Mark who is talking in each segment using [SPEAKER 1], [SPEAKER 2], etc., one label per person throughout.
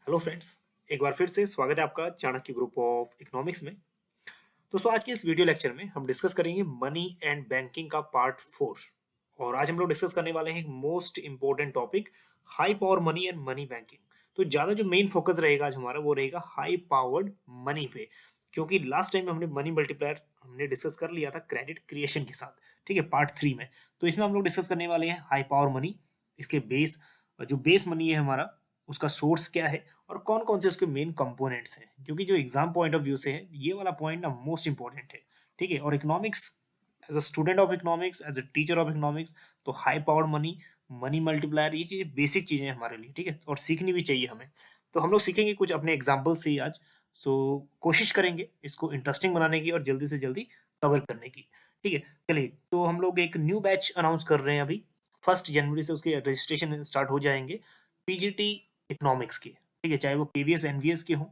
[SPEAKER 1] Hello friends. एक बार फिर से स्वागत है आपका चाणक्य ग्रुप ऑफ इकोनॉमिक्स में। दोस्तों, आज के इस वीडियो लेक्चर में हम डिस्कस करेंगे मनी एंड बैंकिंग का पार्ट 4। और आज हम लोग डिस्कस करने वाले हैं एक most important topic, high power money and money banking. तो ज्यादा जो मेन फोकस रहेगा आज हमारा वो रहेगा हाई पावर्ड मनी पे, क्योंकि लास्ट टाइम हमने मनी मल्टीप्लायर हमने डिस्कस कर लिया था क्रेडिट क्रिएशन के साथ, ठीक है, पार्ट 3 में। तो इसमें हम लोग डिस्कस करने वाले हैं हाई पावर मनी, इसके बेस, जो बेस मनी है हमारा, उसका सोर्स क्या है और कौन कौन से उसके मेन कंपोनेंट्स हैं, क्योंकि जो एग्जाम पॉइंट ऑफ व्यू से है ये वाला पॉइंट ना मोस्ट इंपॉर्टेंट है। ठीक है, और economics, as a student of economics, as a teacher of economics, तो high power money, money multiplier, ये चीजें बेसिक चीजें हैं हमारे लिए, ठीक है, और सीखनी भी चाहिए हमें। तो हम लोग सीखेंगे कुछ अपने एग्जाम्पल से ही आज। सो कोशिश करेंगे इसको इंटरेस्टिंग बनाने की और जल्दी से जल्दी कवर करने की। ठीक है, चलिए, तो हम लोग एक न्यू बैच अनाउंस कर रहे हैं अभी। 1 जनवरी से उसके रजिस्ट्रेशन स्टार्ट हो जाएंगे, पीजीटी इकोनॉमिक्स के। ठीक है, चाहे वो केवीएस एनवीएस के हों,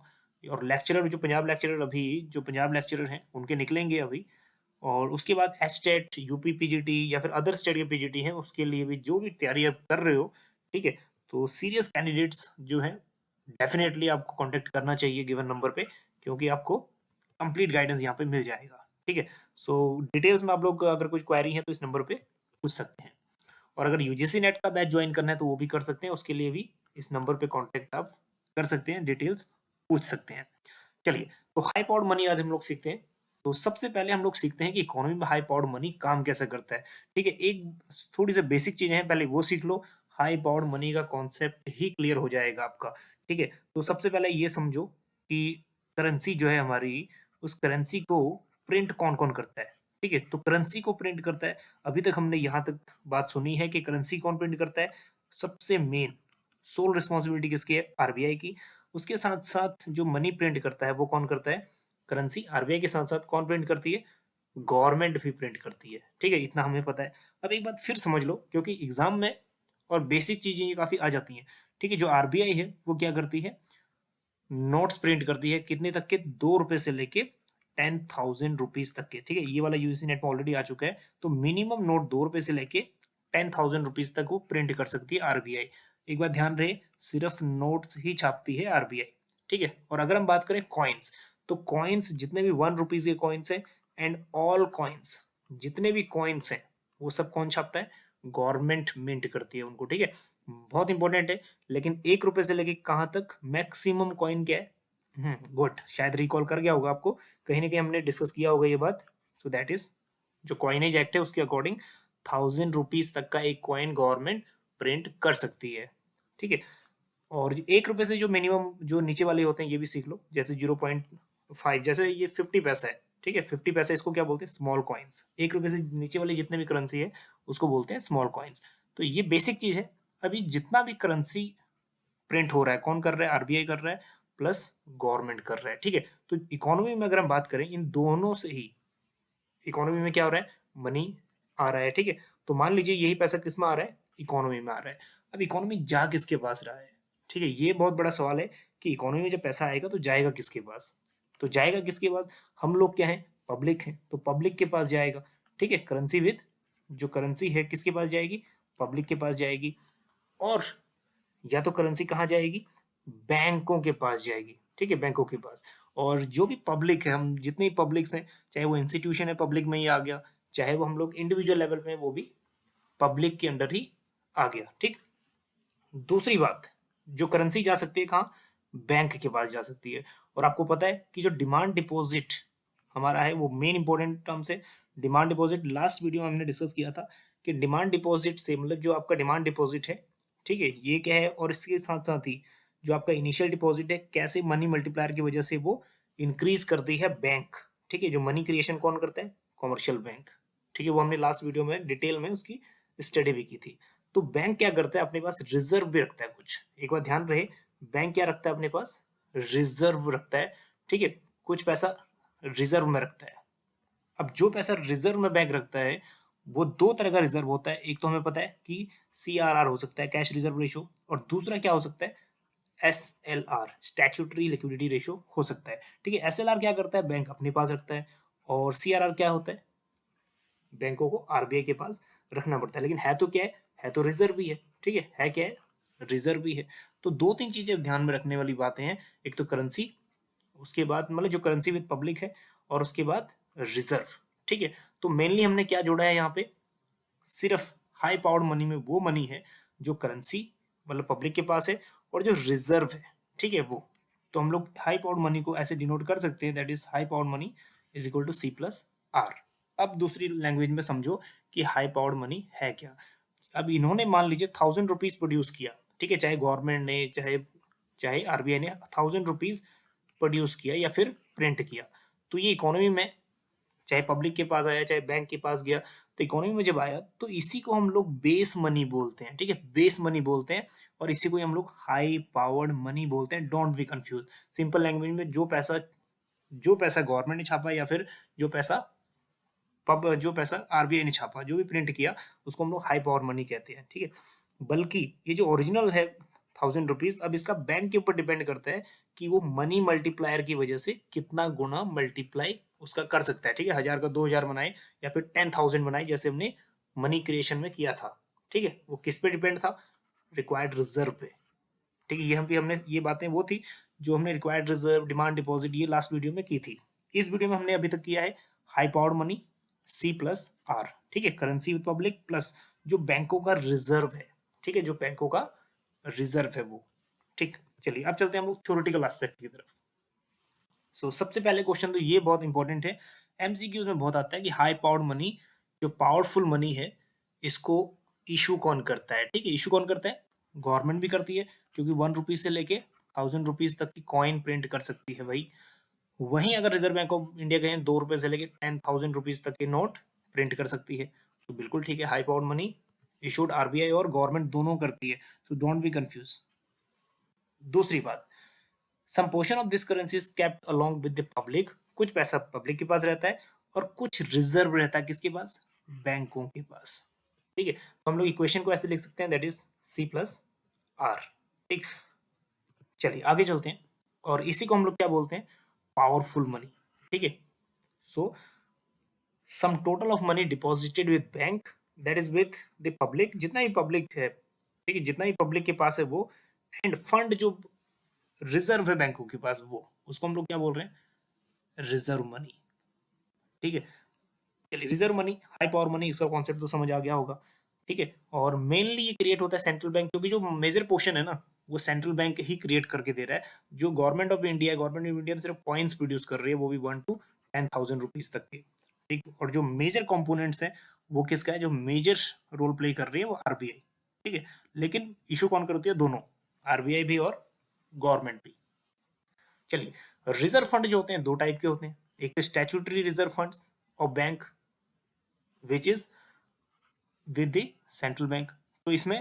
[SPEAKER 1] और लेक्चरर जो पंजाब लेक्चरर, अभी जो पंजाब लेक्चरर हैं उनके निकलेंगे अभी। और उसके बाद एच टेट, यूपी पीजीटी या फिर अदर स्टेट के पीजीटी हैं, उसके लिए भी जो भी तैयारी आप कर रहे हो, ठीक है, तो सीरियस कैंडिडेट्स जो हैं डेफिनेटली आपको कांटेक्ट करना चाहिए गिवन नंबर पे, क्योंकि आपको कंप्लीट गाइडेंस यहाँ पे मिल जाएगा। ठीक है, सो डिटेल्स में आप लोग अगर कुछ क्वेरी है तो इस नंबर पे पूछ सकते हैं। और अगर यूजीसी नेट का बैच ज्वाइन करना है तो वो भी कर सकते हैं, उसके लिए भी इस नंबर पे कांटेक्ट आप कर सकते हैं, डिटेल्स पूछ सकते हैं। चलिए, तो हाई पावर्ड मनी आज हम लोग सीखते हैं। तो सबसे पहले हम लोग सीखते हैं कि इकोनॉमी में हाई पावर्ड मनी काम कैसे करता है। ठीक है, एक थोड़ी सी बेसिक चीजें हैं, पहले वो सीख लो। हाई पावर्ड मनी का कॉन्सेप्ट ही क्लियर हो जाएगा आपका। ठीक है, तो सबसे पहले ये समझो कि करेंसी जो है हमारी, उस करेंसी को प्रिंट कौन कौन करता है। ठीक है, तो करेंसी को प्रिंट करता है, अभी तक हमने यहाँ तक बात सुनी है कि करेंसी कौन प्रिंट करता है। सबसे मेन सोल रिस्पॉन्सिबिलिटी किसकी है? आरबीआई की। उसके साथ साथ जो मनी प्रिंट करता है वो कौन करता है? करेंसी। आरबीआई के साथ साथ कौन प्रिंट करती है? गवर्नमेंट भी प्रिंट करती है। ठीक है, इतना हमें पता है। अब एक बात फिर समझ लो, क्योंकि एग्जाम में और बेसिक चीजें ये काफी आ जाती हैं। ठीक है, जो आरबीआई है वो क्या करती है? नोट्स प्रिंट करती है, कितने तक के? 2 रुपए से लेके 10,000 रुपीज तक के। ठीक है, ये वाला यूजीसी नेट में ऑलरेडी आ चुका है। तो मिनिमम नोट 2 रुपए से लेके 10,000 रुपीज तक वो प्रिंट कर सकती है आरबीआई। एक बात ध्यान रहे, सिर्फ नोट्स ही छापती है आरबीआई। ठीक है, और अगर हम बात करें कॉइन्स, तो कॉइन्स जितने भी 1 रुपीज के कॉइन्स हैं एंड ऑल कॉइन्स, जितने भी कॉइन्स हैं वो सब कौन छापता है? गवर्नमेंट मिंट करती है उनको। ठीक है, बहुत इंपॉर्टेंट है। लेकिन 1 रुपए से लेके कहां तक मैक्सिमम कॉइन क्या है? गुड, शायद रिकॉल कर गया होगा आपको, कहीं ना कहीं हमने डिस्कस किया होगा ये बात। सो दैट इज, जो कॉइनेज एक्ट है उसके अकॉर्डिंग 1,000 रुपीज तक का एक कॉइन गवर्नमेंट प्रिंट कर सकती है। ठीक है, और 1 रुपए से जो मिनिमम जो नीचे वाले होते हैं ये भी सीख लो, जैसे 0.5, जैसे ये 50 पैसा है। ठीक है, 50 पैसा, इसको क्या बोलते हैं? Small coins. 1 रुपए से नीचे वाले जितने भी करेंसी है उसको बोलते हैं स्मॉल कॉइन्स। तो ये बेसिक चीज है। अभी जितना भी करेंसी प्रिंट हो रहा है, कौन कर रहा है? आरबीआई कर रहा है, प्लस गवर्नमेंट कर रहा है। ठीक है, तो इकोनॉमी में अगर हम बात करें, इन दोनों से ही इकोनॉमी में क्या हो रहा है? मनी आ रहा है। ठीक है, तो मान लीजिए यही पैसा किस में आ रहा है? इकोनॉमी में आ रहा है। अब इकोनॉमी जा किसके पास रहा है? ठीक है, ये बहुत बड़ा सवाल है कि इकोनॉमी में जब पैसा आएगा तो जाएगा किसके पास? तो जाएगा किसके पास? हम लोग क्या है? पब्लिक है, तो पब्लिक के पास जाएगा। ठीक है, करेंसी विद, जो करेंसी है किसके पास जाएगी? पब्लिक के पास जाएगी। और या तो करेंसी कहाँ जाएगी? बैंकों के पास जाएगी। ठीक है, बैंकों के पास। और जो भी पब्लिक है, हम जितने पब्लिक्स हैं, चाहे वो इंस्टीट्यूशन है पब्लिक में ही आ गया, चाहे वो हम लोग इंडिविजुअल लेवल में, वो भी पब्लिक के अंडर ही आ गया। ठीक, दूसरी बात, जो करेंसी जा सकती है कहाँ? बैंक के पास जा सकती है। और आपको पता है कि जो डिमांड डिपॉजिट हमारा है वो मेन इंपॉर्टेंट टर्म्स है। डिमांड डिपॉजिट लास्ट वीडियो में हमने डिस्कस किया था कि डिमांड डिपॉजिट से मतलब जो आपका डिमांड डिपॉजिट है, ठीक है, ये क्या है? और इसके साथ साथ ही जो आपका इनिशियल डिपॉजिट है, कैसे मनी मल्टीप्लायर की वजह से वो इंक्रीज करती है बैंक। ठीक है, जो मनी क्रिएशन कौन करता है? Commercial bank. ठीक है, वो हमने लास्ट वीडियो में डिटेल में उसकी स्टडी भी की थी। तो बैंक क्या करता है? अपने पास रिजर्व भी रखता है कुछ। एक बार ध्यान रहे, बैंक क्या रखता है अपने पास? रिजर्व रखता है। ठीक है, कुछ पैसा रिजर्व में रखता है। अब जो पैसा रिजर्व में बैंक रखता है, वो दो तरह का रिजर्व होता है। एक तो हमें पता है कि सीआरआर हो सकता है, कैश रिजर्व रेशो, और दूसरा क्या हो सकता है? एसएलआर, स्टैट्यूटरी लिक्विडिटी रेशो हो सकता है। ठीक है, एसएलआर क्या करता है? बैंक अपने पास रखता है। और सीआरआर क्या होता है? बैंकों को आरबीआई के पास रखना पड़ता है। लेकिन है तो क्या है? है तो रिजर्व ही है। ठीक है क्या है? रिजर्व भी है। तो 2-3 चीजें ध्यान में रखने वाली बातें हैं, एक तो करेंसी, उसके बाद मतलब जो करेंसी विद पब्लिक है, और उसके बाद रिजर्व। ठीक है, तो मेनली हमने क्या जोड़ा है यहाँ पे, सिर्फ हाई पावर्ड मनी में वो मनी है जो करेंसी मतलब पब्लिक के पास है, और जो रिजर्व है, ठीक है, वो। तो हम लोग हाई पावर्ड मनी को ऐसे डिनोट कर सकते हैं, that is high powered money is equal to C plus R. अब दूसरी लैंग्वेज में समझो कि हाई पावर्ड मनी है क्या। अब इन्होंने मान लीजिए 1000 रुपीज प्रोड्यूस किया, ठीक है, चाहे गवर्नमेंट ने चाहे चाहे आरबीआई ने 1000 रुपीज प्रोड्यूस किया या फिर प्रिंट किया, तो ये इकोनॉमी में चाहे पब्लिक के पास आया चाहे बैंक के पास गया, तो इकोनॉमी में जब आया तो इसी को हम लोग बेस मनी बोलते हैं। ठीक है, बेस मनी बोलते हैं, और इसी को हम लोग हाई पावर्ड मनी बोलते हैं। Don't be confuse. Simple language में जो पैसा गवर्नमेंट ने छापा या फिर जो पैसा आरबीआई ने छापा, जो भी प्रिंट किया, उसको हम लोग हाई पावर मनी कहते हैं। ठीक है, बल्कि ये जो ओरिजिनल है 1000 रुपीज, अब इसका बैंक के ऊपर डिपेंड करता है कि वो मनी मल्टीप्लायर की वजह से कितना गुना मल्टीप्लाई उसका कर सकता है। ठीक है, 1000 का 2000 बनाए या फिर 10,000 बनाए, जैसे हमने मनी क्रिएशन में किया था। ठीक है, वो किस पे डिपेंड था, रिक्वायर्ड रिजर्व पे। ठीक है, ये हमने ये बातें वो थी जो हमने रिक्वायर्ड रिजर्व, डिमांड डिपॉजिट, ये लास्ट वीडियो में की थी। इस वीडियो में हमने अभी तक किया है high powered money C plus R. ठीक है, करेंसी विद पब्लिक प्लस जो बैंकों का रिजर्व है। ठीक है, जो बैंकों का रिजर्व है वो। ठीक, चलिए अब चलते हैं हम लोग थ्योरेटिकल एस्पेक्ट की तरफ। सबसे पहले क्वेश्चन तो ये बहुत इंपॉर्टेंट है, एमसीक्यूज में बहुत आता है कि हाई पावर्ड मनी, जो पावरफुल मनी है, इसको इशू कौन करता है। ठीक है, इशू कौन करता है, गवर्नमेंट भी करती है, क्योंकि 1 रुपीज से लेके 1000 रुपीज तक की कॉइन प्रिंट कर सकती है भाई। वहीं अगर रिजर्व बैंक ऑफ इंडिया कहें 2 रुपए से लेके 10,000 रुपीज तक के नोट प्रिंट कर सकती है। तो बिल्कुल ठीक है, high powered money issued RBI और गवर्नमेंट दोनों करती है। So don't be confuse. दूसरी बात, some portion of this currency is kept along with the public. कुछ पैसा पब्लिक के पास रहता है और कुछ रिजर्व रहता है किसके पास, बैंकों के पास। ठीक है, तो हम लोग इक्वेशन को ऐसे लिख सकते हैं, that is C plus R. ठीक, चलिए आगे चलते हैं, और इसी को हम लोग क्या बोलते हैं, पावरफुल मनी। ठीक है, so sum total of money deposited with bank, that is with the public, जितना ही पब्लिक है, ठीक है, जितना ही पब्लिक के पास है वो, एंड फंड जो रिजर्व है बैंकों के पास, वो उसको हम लोग क्या बोल रहे हैं, रिजर्व मनी। ठीक है, चलिए reserve money, high power money, इसका कॉन्सेप्ट तो समझ आ गया होगा। ठीक है, और मेनली ये क्रिएट होता है सेंट्रल बैंक, क्योंकि जो मेजर पोर्शन है ना, वो सेंट्रल बैंक ही क्रिएट करके दे रहा है। जो गवर्नमेंट ऑफ इंडिया है, गवर्नमेंट ऑफ इंडिया सिर्फ कॉइन्स प्रोड्यूस कर रही है, वो भी 1 to 10,000 रुपीज तक के। ठीक, और जो मेजर कंपोनेंट्स है वो किसका है, जो मेजर रोल प्ले कर रही है वो आरबीआई। ठीक है, लेकिन इशू कौन करती है, दोनों, आरबीआई भी और गवर्नमेंट भी। चलिए, रिजर्व फंड जो होते हैं दो टाइप के होते हैं, एक तो statutory reserve funds of bank which is with the central bank. तो इसमें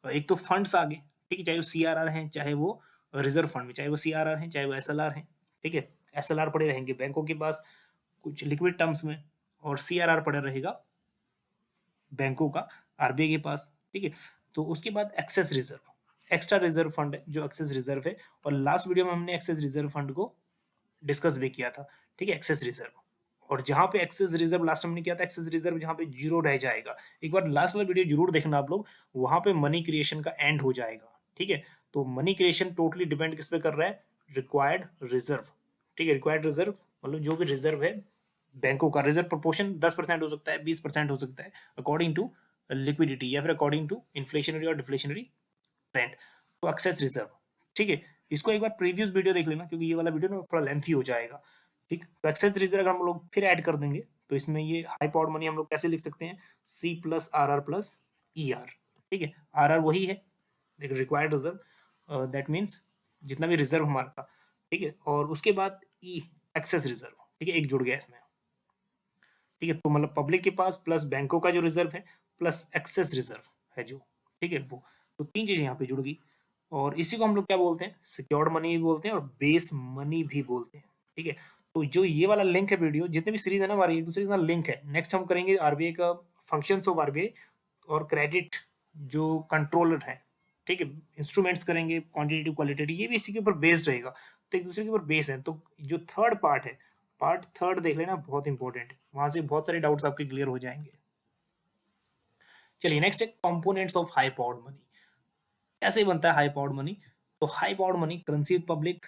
[SPEAKER 1] एक तो फंड्स आ गए, ठीक है, चाहे वो सीआरआर हैं चाहे वो रिजर्व फंड में, चाहे वो सीआरआर हैं चाहे वो एसएलआर हैं। ठीक है, एसएलआर पड़े रहेंगे बैंकों के पास कुछ लिक्विड टर्म्स में, और सीआरआर पड़ा रहेगा बैंकों का आरबीआई के पास। ठीक है, तो उसके बाद excess reserve, extra reserve fund है जो एक्सेस रिजर्व है, और लास्ट वीडियो में हमने एक्सेस रिजर्व फंड को डिस्कस भी किया था। ठीक है, एक्सेस रिजर्व, और जहां पे एक्सेस रिजर्व लास्ट हमने किया था, एक्सेस रिजर्व जहां पे जीरो रह जाएगा, एक बार लास्ट वाला वीडियो जरूर देखना आप लोग, वहां पे मनी क्रिएशन का एंड हो जाएगा। ठीक है, तो मनी क्रिएशन टोटली डिपेंड किस पे कर रहा है, रिक्वायर्ड रिजर्व। ठीक है, रिक्वायर्ड रिजर्व मतलब जो भी रिजर्व है बैंकों का, रिजर्व प्रोपोर्शन 10% हो सकता है, 20% हो सकता है, अकॉर्डिंग टू लिक्विडिटी या फिर अकॉर्डिंग टू इन्फ्लेशनरी और डिफ्लेशनरी ट्रेंड। तो एक्सेस रिजर्व, ठीक है, इसको एक बार प्रीवियस वीडियो देख लेना, क्योंकि ये वाला वीडियो ना थोड़ा लेंथी हो जाएगा। ठीक, तो एक्सेस रिजर्व अगर हम लोग फिर ऐड कर देंगे, तो इसमें ये हाई पावर्ड मनी हम लोग कैसे लिख सकते हैं, C plus R R plus E R. ठीक है, आर आर वही है रिक्वायर्ड रिजर्व, दैट मीन्स जितना भी रिजर्व हमारा था। ठीक है, और उसके बाद ई एक्सेस रिजर्व। ठीक है, एक जुड़ गया इसमें। ठीक है, तो मतलब पब्लिक के पास प्लस बैंकों का जो रिजर्व है प्लस एक्सेस रिजर्व है जो, ठीक है, वो, तो तीन चीजें यहाँ पे जुड़ गई, और इसी को हम लोग क्या बोलते हैं, सिक्योर्ड मनी भी बोलते हैं और बेस मनी भी बोलते हैं। ठीक है, तो जो ये वाला लिंक है, वीडियो जितने भी सीरीज है ना हमारी, एक दूसरे के साथ लिंक है। नेक्स्ट हम करेंगे आरबीआई का फंक्शंस ऑफ आरबीआई और क्रेडिट जो कंट्रोलर है। ठीक है, इंस्ट्रूमेंट्स करेंगे, क्वांटिटेटिव क्वालिटेटिव, ये भी इसी के ऊपर बेस्ड रहेगा, तो एक दूसरे के ऊपर बेस है। तो जो थर्ड पार्ट है, पार्ट थर्ड देख लेना, बहुत इंपॉर्टेंट है, वहां से बहुत सारे डाउट्स आपके क्लियर हो जाएंगे। चलिए नेक्स्ट है components of high powered money. कैसे बनता है हाई पावर्ड मनी? तो high powered money currency with public,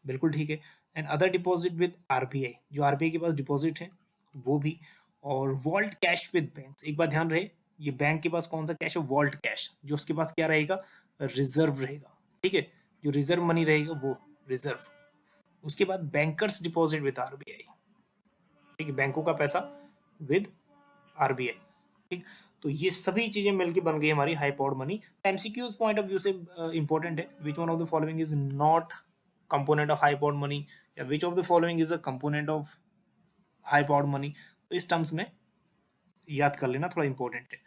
[SPEAKER 1] बिल्कुल ठीक है, and other deposit with RBI, जो आरबीआई के पास डिपॉजिट है वो भी, और वॉल्ट कैश विद बैंक्स। एक बात ध्यान रहे, ये बैंक के पास कौन सा कैश है? वॉल्ट कैश, जो उसके पास क्या रहेगा? रिजर्व रहेगा, ठीक है, जो रिजर्व मनी रहेगा वो रिजर्व। उसके बाद बैंकर्स डिपॉजिट विद आरबीआई, ठीक है, बैंकों का पैसा विद आरबीआई, ठीक। तो ये सभी चीजें मिलकर बन गई हमारी high powered money. MCQs point of view से इंपॉर्टेंट है, which one of the following is not component of high powered money, या which of the following is a component of high powered money. तो इस terms में याद कर लेना, थोड़ा इंपॉर्टेंट है।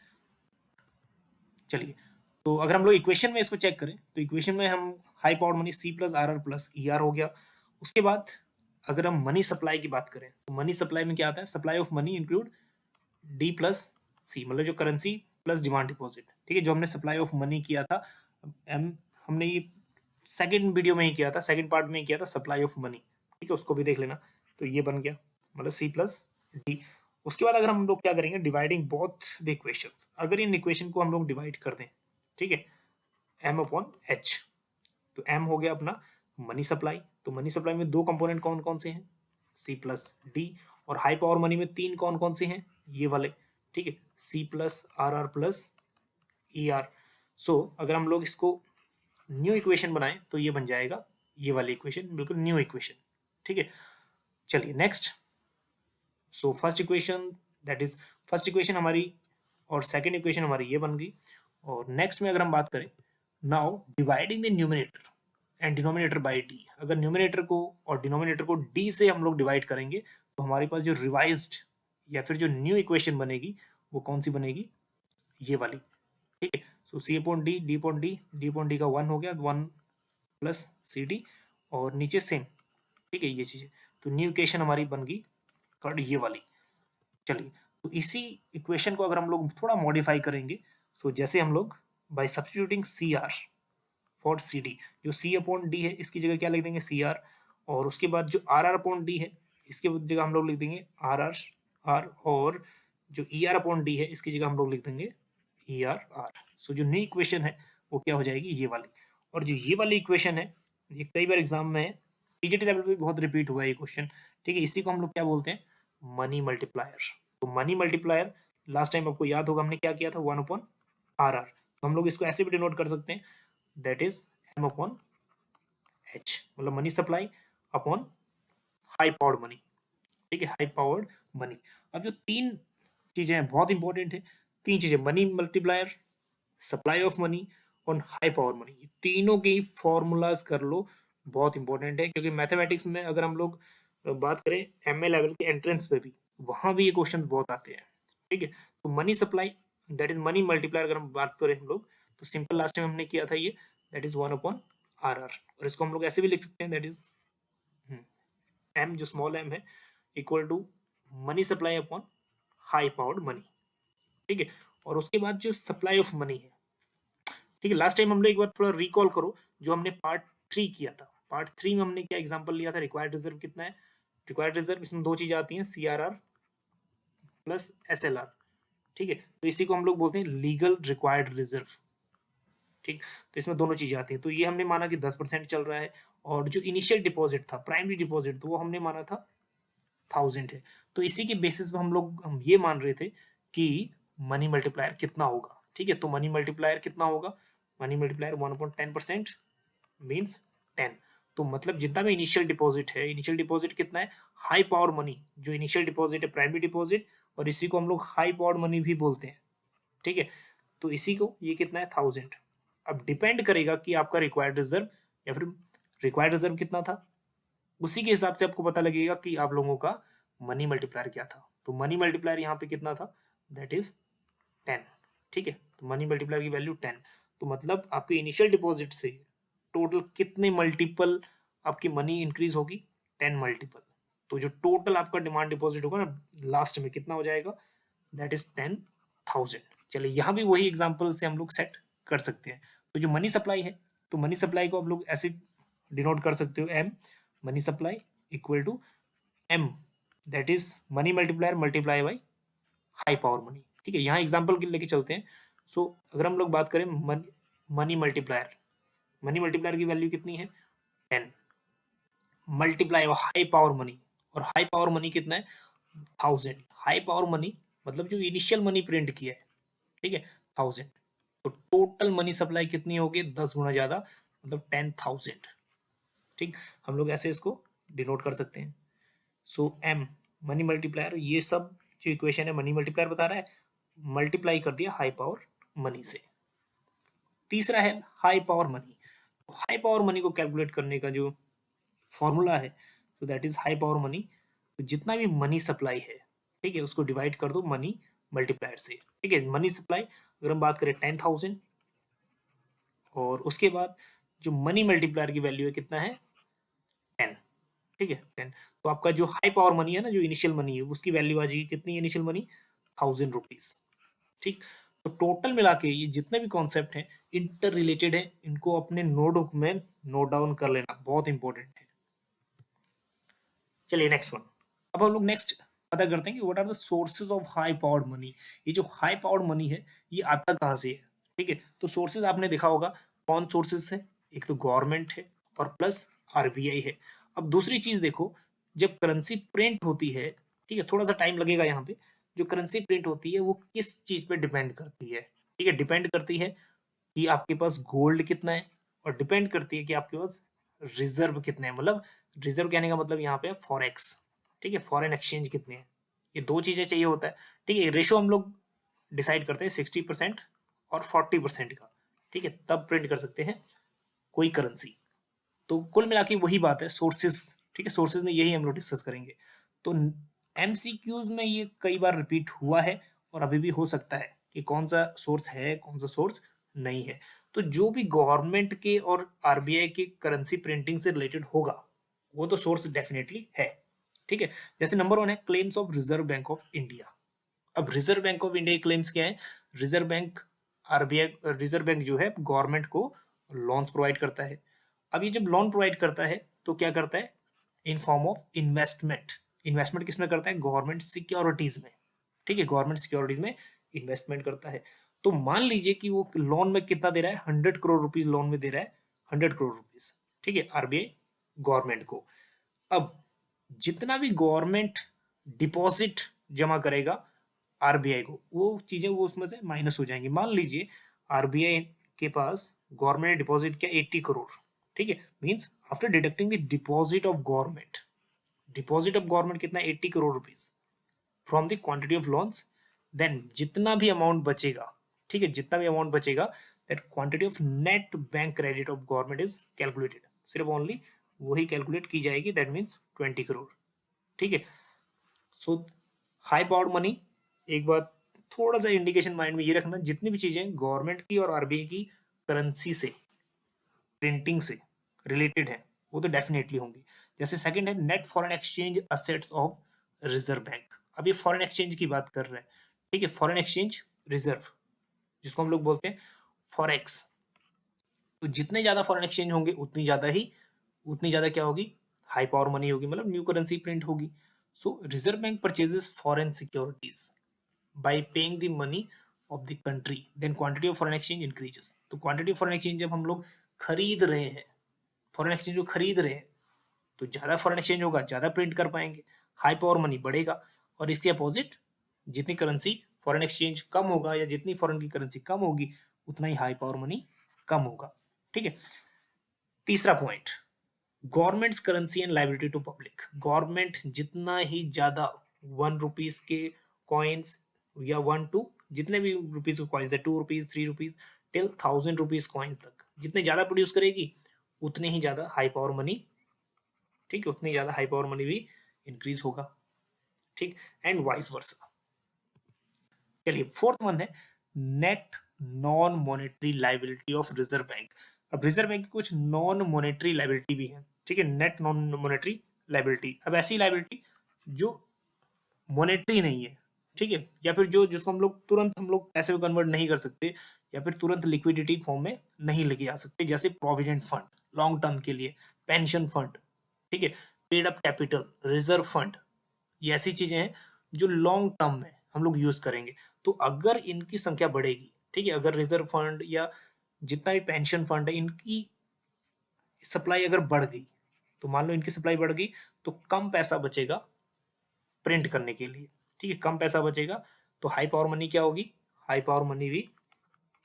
[SPEAKER 1] चलिए, तो अगर हम लोग इक्वेशन में इसको चेक करें, तो इक्वेशन में हम high powered money C plus R R plus E R हो गया। उसके बाद अगर हम मनी सप्लाई की बात करें, तो मनी सप्लाई में क्या आता है? Supply of money include D plus C, मतलब जो करेंसी प्लस डिमांड डिपॉजिट, ठीक है, जो हमने सप्लाई ऑफ मनी किया था, एम हमने ये सेकंड वीडियो में ही किया था, सेकंड पार्ट में ही किया था, सप्लाई ऑफ मनी, ठीक है, उसको भी देख लेना। तो ये बन गया, मतलब सी प्लस डी। उसके बाद अगर हम लोग क्या करेंगे, डिवाइडिंग बोथ द इक्वेशंस, अगर इन इक्वेशन को हम लोग डिवाइड कर दें, ठीक है, एम अपॉन एच, तो एम हो गया अपना मनी सप्लाई। तो मनी सप्लाई में दो कंपोनेंट कौन कौन से हैं? C plus D. और हाई पावर मनी में तीन कौन कौन से हैं? ये वाले, ठीक है, C plus R R plus E R. So अगर हम लोग इसको न्यू इक्वेशन बनाएं तो ये बन जाएगा ये वाली इक्वेशन, बिल्कुल न्यू इक्वेशन, ठीक है। चलिए next, so first equation, that is first equation हमारी, और सेकंड इक्वेशन हमारी ये बन गई। और नेक्स्ट में अगर हम बात करें, now dividing the numerator and denominator by D, अगर न्यूमिनेटर को और डिनोमिनेटर को डी से हम लोग डिवाइड करेंगे, तो हमारे पास जो रिवाइज्ड या फिर जो न्यू इक्वेशन बनेगी वो कौन सी बनेगी? ये वाली, ठीक है। So C upon D, D upon D, D upon D का वन हो गया, वन प्लस सी डी, और नीचे सेम, ठीक है, ये चीजें। तो न्यू इक्वेशन हमारी बन गई थर्ड, ये वाली। चलिए, तो इसी इक्वेशन को अगर हम लोग थोड़ा मॉडिफाई करेंगे, सो जैसे हम लोग by substituting C R for C D, जो सी अपॉन डी है इसकी जगह क्या लिख देंगे? C R. और उसके बाद जो आर आर अपॉन डी है इसके जगह हम लोग लिख देंगे आर आर आर। और जो ई आर अपॉन डी है इसकी जगह हम लोग लिख देंगे ई आर आर। सो जो न्यू इक्वेशन है वो क्या हो जाएगी? ये वाली। और जो ये वाली इक्वेशन है, ये कई बार एग्जाम में टीजीटी लेवल पे बहुत रिपीट हुआ है ये क्वेश्चन, ठीक है, इसी को हम लोग क्या बोलते हैं? Money multiplier. तो मनी मल्टीप्लायर लास्ट टाइम आपको याद होगा हमने क्या किया था? One upon R R. तो हम लोग इसको ऐसे भी डिनोट कर सकते हैं, that is M upon H, मतलब money supply upon high powered money, ठीक है, हाई पावर्ड मनी। अब जो तीन चीजें हैं बहुत इंपॉर्टेंट है, तीन चीजें, money multiplier, supply of money और हाई पावर मनी, ये तीनों के फॉर्मूलाज कर लो, बहुत इंपॉर्टेंट है। क्योंकि मैथमेटिक्स में अगर हम लोग बात करें एमए लेवल के एंट्रेंस पे भी, वहां भी ये क्वेश्चंस बहुत आते हैं, ठीक है। तो money supply, that is money multiplier, अगर हम बात करें हम लोग, तो सिंपल लास्ट टाइम हमने किया था ये, that is one upon R R. और इसको हम लोग ऐसे भी लिख सकते हैं, दैट इज एम, जो स्मॉल एम है, equal to money supply upon high powered money, ठीक है। और उसके बाद जो सप्लाई ऑफ मनी है, ठीक है, लास्ट टाइम हमने एक बार थोड़ा रिकॉल करो, जो हमने पार्ट 3 किया था, पार्ट 3 में हमने क्या एग्जांपल लिया था? रिक्वायर्ड रिजर्व कितना है? रिक्वायर्ड रिजर्व, इसमें दो चीजें आती हैं, सीआरआर प्लस एसएलआर, ठीक है। तो इसी को हम लोग बोलते हैं लीगल रिक्वायर्ड रिजर्व, ठीक। तो इसमें दोनों चीजें आती हैं। तो ये हमने माना कि 10% चल रहा है, और जो इनिशियल डिपॉजिट था, प्राइमरी डिपॉजिट, तो वो हमने माना था 1000 है। तो इसी के बेसिस पे हम ये मान रहे थे कि मनी मल्टीप्लायर कितना होगा, ठीक है। तो मनी मल्टीप्लायर कितना होगा? Money multiplier 1/10% means 10। तो मतलब जितना भी इनिशियल डिपॉजिट है, इनिशियल डिपॉजिट कितना है? हाई पावर मनी, जो इनिशियल डिपॉजिट है प्राइमरी डिपॉजिट, और इसी को हम लोग हाई पावर मनी भी बोलते हैं, ठीक है। तो इसी को ये कितना है? 1000। अब डिपेंड करेगा कि आपका रिक्वायर्ड रिजर्व या फिर रिक्वायर्ड रिजर्व कितना था, उसी के हिसाब से आपको पता लगेगा कि आप लोगों का मनी मल्टीप्लायर क्या था। तो मनी मल्टीप्लायर यहाँ पे कितना था? दैट इज 10, ठीक है। तो मनी मल्टीप्लायर की वैल्यू 10। तो मतलब आपके इनिशियल डिपॉजिट से टोटल कितने मल्टीपल आपकी मनी इंक्रीज होगी? 10 मल्टीपल। तो जो टोटल आपका डिमांड डिपॉजिट होगा ना लास्ट में, कितना हो जाएगा? That is 10,000। चलिए, यहाँ भी वही एग्जाम्पल से हम लोग सेट कर सकते हैं। तो जो मनी सप्लाई है, तो मनी सप्लाई को आप लोग ऐसे डिनोट कर सकते हो, M money supply equal to M, that is money multiplier multiply by high power money, ठीक है। यहाँ एग्जाम्पल लेके चलते हैं। सो अगर हम लोग बात करें मनी मल्टीप्लायर, मनी मल्टीप्लायर की वैल्यू कितनी है 10, मल्टीप्लाई हाई पावर मनी, और हाई पावर मनी कितना है 1000। हाई पावर मनी मतलब जो इनिशियल मनी प्रिंट किया है, ठीक है 1000, तो टोटल मनी सप्लाई कितनी होगी 10 गुना ज्यादा, मतलब 10,000। ठीक, हम लोग ऐसे इसको डिनोट कर सकते हैं। सो एम मनी मल्टीप्लायर, ये सब जो इक्वेशन है मनी मल्टीप्लायर बता रहा है, मल्टीप्लाई कर दिया हाई पावर मनी से। तीसरा है high power money. High power money को कैलकुलेट करने का जो फॉर्मूला है, so that is high power money, तो जितना भी मनी सप्लाई है, ठीक है, उसको डिवाइड कर दो मनी मल्टीप्लायर से। ठीक है, मनी सप्लाई अगर हम बात करें 10,000, और उसके बाद जो मनी मल्टीप्लायर की वैल्यू है कितना है 10, ठीक है 10। तो आपका जो हाई पावर मनी है ना, जो इनिशियल मनी है, उसकी वैल्यू आ जाएगी कितनी, इनिशियल मनी 1000 रुपीज। ठीक, तो टोटल मिला के ये जितने भी कॉन्सेप्ट हैं इंटर रिलेटेड है, इनको अपने नोटबुक में नोट डाउन कर लेना, बहुत इंपॉर्टेंट है। चलिए नेक्स्ट वन। अब हम लोग नेक्स्ट पता करते हैं कि what are the sources of high powered money. ये जो हाई पावर्ड मनी है ये आता कहाँ से है, ठीक है, तो सोर्सेज आपने देखा होगा कौन सोर्सेज है, एक तो गवर्नमेंट है और प्लस आरबीआई है। अब दूसरी चीज देखो, जब करेंसी प्रिंट होती है, ठीक है, थोड़ा सा टाइम लगेगा यहाँ पे, जो करेंसी प्रिंट होती है वो किस चीज पे डिपेंड करती है, ठीक है, डिपेंड करती है कि आपके पास गोल्ड कितना है, और डिपेंड करती है कि आपके पास रिजर्व कितने हैं, मतलब रिजर्व कहने का मतलब यहाँ पे फॉरेक्स, ठीक है, फॉरेन एक्सचेंज कितने हैं, ये दो चीजें चाहिए होता है। ठीक है, रेशो हम लोग डिसाइड करते हैं 60% और 40% का, ठीक है, तब प्रिंट कर सकते हैं कोई करेंसी। तो कुल मिला के वही बात है सोर्सेज, ठीक है, सोर्सेज में यही हम लोग डिस्कस करेंगे। तो एमसीक्यूज में ये कई बार रिपीट हुआ है और अभी भी हो सकता है कि कौन सा सोर्स है कौन सा सोर्स नहीं है। तो जो भी गवर्नमेंट के और आरबीआई के करेंसी प्रिंटिंग से रिलेटेड होगा वो तो सोर्स डेफिनेटली है। ठीक है, जैसे नंबर 1 है claims of Reserve Bank of India. अब Reserve Bank of India claims क्या है, Reserve Bank RBI, Reserve Bank जो है गवर्नमेंट को लोन्स प्रोवाइड करता है। अब ये जब लोन प्रोवाइड करता है तो क्या करता है, in form of investment. Investment किसमें करता है, गवर्नमेंट सिक्योरिटीज में, ठीक है, गवर्नमेंट सिक्योरिटीज में इन्वेस्टमेंट करता है। तो मान लीजिए कि वो लोन में कितना दे रहा है, 100 करोड़ रुपीज लोन में दे रहा है, 100 करोड़ रुपीज, ठीक है, आरबीआई गवर्नमेंट को। अब जितना भी गवर्नमेंट डिपॉजिट जमा करेगा आरबीआई को, वो चीजें वो उसमें से माइनस हो जाएंगी। मान लीजिए आरबीआई के पास गवर्नमेंट ने डिपॉजिट किया 80 करोड़, ठीक है, means after deducting the deposit of government, deposit of government कितना 80 crore rupees from the quantity of loans, then जितना भी अमाउंट बचेगा, ठीक है, जितना भी अमाउंट बचेगा, that quantity of net bank credit of government is calculated, सिर्फ ओनली वही कैलकुलेट की जाएगी, दैट मीन्स 20 करोड़। ठीक है, सो हाई पावर्ड मनी, एक बात थोड़ा सा इंडिकेशन माइंड में ये रखना, जितनी भी चीजें गवर्नमेंट की और आरबीआई की करेंसी से प्रिंटिंग से रिलेटेड है वो तो डेफिनेटली होंगी। जैसे सेकंड है net foreign exchange assets of Reserve bank. अब ये फॉरेन एक्सचेंज की बात कर रहे हैं, ठीक है, फॉरेन एक्सचेंज रिजर्व जिसको हम लोग बोलते हैं फॉरेक्स। तो जितने ज्यादा फॉरेन एक्सचेंज होंगे उतनी ज्यादा क्या होगी, हाई पावर मनी होगी, मतलब न्यू करेंसी प्रिंट होगी। So Reserve Bank purchases foreign securities by paying the money of the country, then quantity of foreign exchange increases. तो क्वांटिटी ऑफ फॉरेन एक्सचेंज जब हम लोग खरीद रहे हैं, फॉरेन एक्सचेंज जो खरीद रहे हैं, तो ज्यादा फॉरेन एक्सचेंज होगा ज्यादा प्रिंट कर पाएंगे, हाई पावर मनी बढ़ेगा। और इसके अपोजिट जितनी करेंसी फॉरेन एक्सचेंज कम होगा या जितनी फॉरेन की करेंसी कम होगी उतना ही हाई पावर मनी कम होगा। ठीक है, तीसरा point government's currency and liability to public. Government जितना ही ज्यादा 1 रुपीज के कॉइन्स या 1 to जितने भी रुपीज के कॉइन्स है, 2 rupees 3 rupees till 1000 rupees coins तक जितने ज्यादा प्रोड्यूस करेगी उतने ही ज्यादा हाई पावर मनी, ठीक है, उतनी ज्यादा हाई पावर मनी भी इंक्रीज होगा। ठीक, एंड वाइस वर्सा। चलिए फोर्थ वन है net non monetary liability of Reserve bank. अब रिजर्व बैंक की कुछ नॉन मॉनेटरी लाइबिलिटी भी है, ठीक है, नेट नॉन मॉनेटरी लाइबिलिटी। अब ऐसी लाइबिलिटी जो मॉनेटरी नहीं है, ठीक है, या फिर जो जिसको हम लोग पैसे में कन्वर्ट नहीं कर सकते, या फिर तुरंत लिक्विडिटी फॉर्म में नहीं लेके आ सकते, जैसे प्रोविडेंट फंड लॉन्ग टर्म के लिए, पेंशन फंड, ठीक है, paid up capital, reserve fund, ये ऐसी चीजें हैं जो लॉन्ग टर्म में हम लोग यूज करेंगे। तो अगर इनकी संख्या बढ़ेगी, ठीक है, अगर रिजर्व फंड या जितना भी पेंशन फंड है इनकी सप्लाई अगर बढ़ गई, तो मान लो इनकी सप्लाई बढ़ गई तो कम पैसा बचेगा प्रिंट करने के लिए, ठीक है, कम पैसा बचेगा तो हाई पावर मनी क्या होगी, हाई पावर मनी भी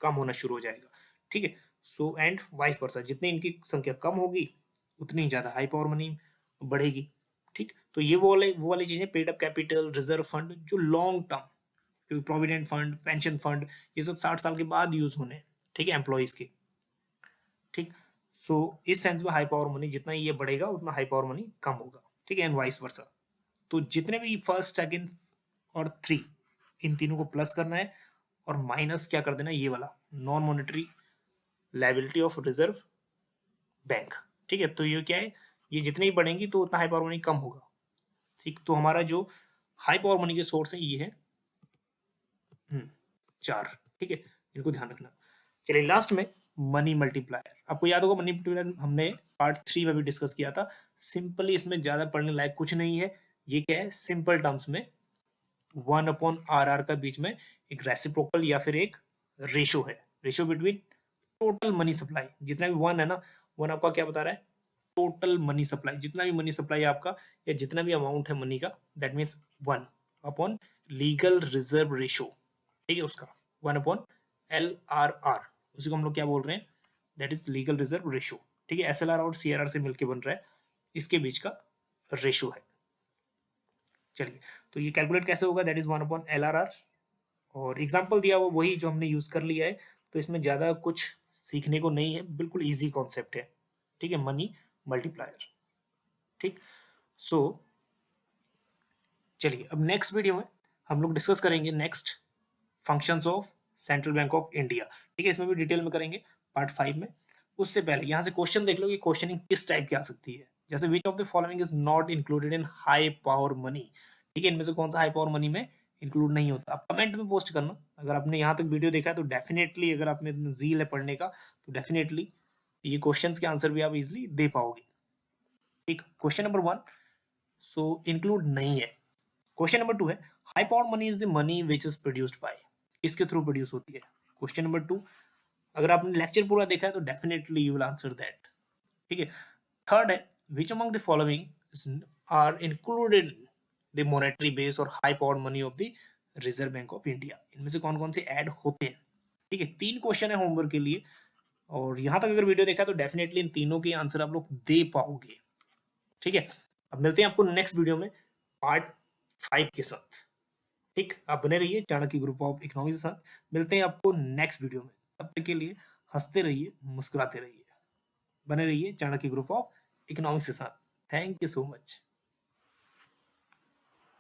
[SPEAKER 1] कम होना शुरू हो जाएगा, ठीक है। सो एंड वाइस वर्सा, जितनी इनकी संख्या कम होगी उतनी ज्यादा हाई पावर मनी बढ़ेगी, ठीक। तो ये वो वाली चीजें, paid up capital, reserve fund, जो लॉन्ग टर्म, क्योंकि प्रोविडेंट फंड, पेंशन फंड, ये सब 60 साल के बाद यूज होने हैं, ठीक है, एम्प्लॉइज के, ठीक। सो इस सेंस में हाई पावर मनी, जितना ये बढ़ेगा उतना हाई पावर मनी कम होगा, ठीक है, एंड वाइस वर्सा। तो जितने भी फर्स्ट, सेकंड और थ्री, इन तीनों को प्लस करना है और माइनस क्या कर देना है, ये वाला non monetary liability of Reserve bank, ठीक है। तो ये क्या है, ये जितने ही बढ़ेंगी तो उतना हाई पावर मनी कम होगा, ठीक। तो हमारा जो हाई पावर मनी के सोर्स है ये है 4, ठीक है, इनको ध्यान रखना। चलिए लास्ट में मनी मल्टीप्लायर, आपको याद होगा मनी मल्टीप्लायर हमने पार्ट 3 में भी डिस्कस किया था। सिंपली इसमें ज्यादा पढ़ने लायक कुछ नहीं है, ये क्या है, सिंपल टर्म्स में 1/RR का बीच में एक रेसिप्रोकल या फिर एक रेशो है, ratio between total money supply, जितना भी वन है ना, वन आपका क्या बता रहा है, टोटल मनी सप्लाई, जितना भी मनी सप्लाई है आपका या जितना भी अमाउंट है मनी का, that means 1 legal reserve ratio, ठीक है, उसका 1/LRR, उसी को हम लोग क्या बोल रहे हैं, that is legal reserve ratio, ठीक है। SLR और CRR से मिलकर बन रहा है, इसके बीच का रेशो है। चलिए, तो ये कैलकुलेट कैसे होगा, दैट इज 1/LRR, और एग्जाम्पल दिया हुआ वही जो हमने यूज कर लिया है, तो इसमें ज्यादा कुछ सीखने को नहीं है, बिल्कुल इजी कॉन्सेप्ट है, ठीक है, मनी मल्टीप्लायर, ठीक। सो चलिए अब नेक्स्ट वीडियो में हम लोग डिस्कस करेंगे next functions of central bank of India, ठीक है, इसमें भी डिटेल में करेंगे पार्ट 5 में। उससे पहले यहाँ से क्वेश्चन देख लो कि क्वेश्चनिंग किस टाइप की आ सकती है, जैसे विच of the following is not included in high power money, ठीक है, इनमें से कौन सा हाई पावर मनी में इंक्लूड नहीं होता, आप कमेंट में पोस्ट करना। अगर आपने यहाँ तक वीडियो देखा है तो डेफिनेटली, अगर आप में जील है पढ़ने का, तो डेफिनेटली ये क्वेश्चंस के आंसर भी आप इजिली दे पाओगे, ठीक। क्वेश्चन नंबर 1 सो इंक्लूड नहीं है। क्वेश्चन नंबर 2 है, high power money is the money which is produced by, इसके थ्रू प्रोड्यूस होती है। क्वेश्चन नंबर 2, अगर आपने लेक्चर पूरा देखा है तो definitely you will answer that, ठीक है। थर्ड है, which among the following are included the monetary base और high power money of the Reserve Bank of India, इनमें से कौन कौन से ऐड होते हैं, ठीक है। 3 क्वेश्चन है होमवर्क के लिए, और यहां तक अगर वीडियो देखा तो डेफिनेटली इन तीनों के आंसर आप लोग दे पाओगे, ठीक है। अब मिलते हैं आपको नेक्स्ट वीडियो में पार्ट 5 के साथ, ठीक। आप बने रहिए चाणक्य ग्रुप ऑफ इकोनॉमिक्स के साथ, मिलते हैं आपको नेक्स्ट वीडियो में, तब तक के लिए हंसते रहिए, मुस्कुराते रहिए, बने रहिए चाणक्य ग्रुप ऑफ इकोनॉमिक्स के साथ। Thank you so much.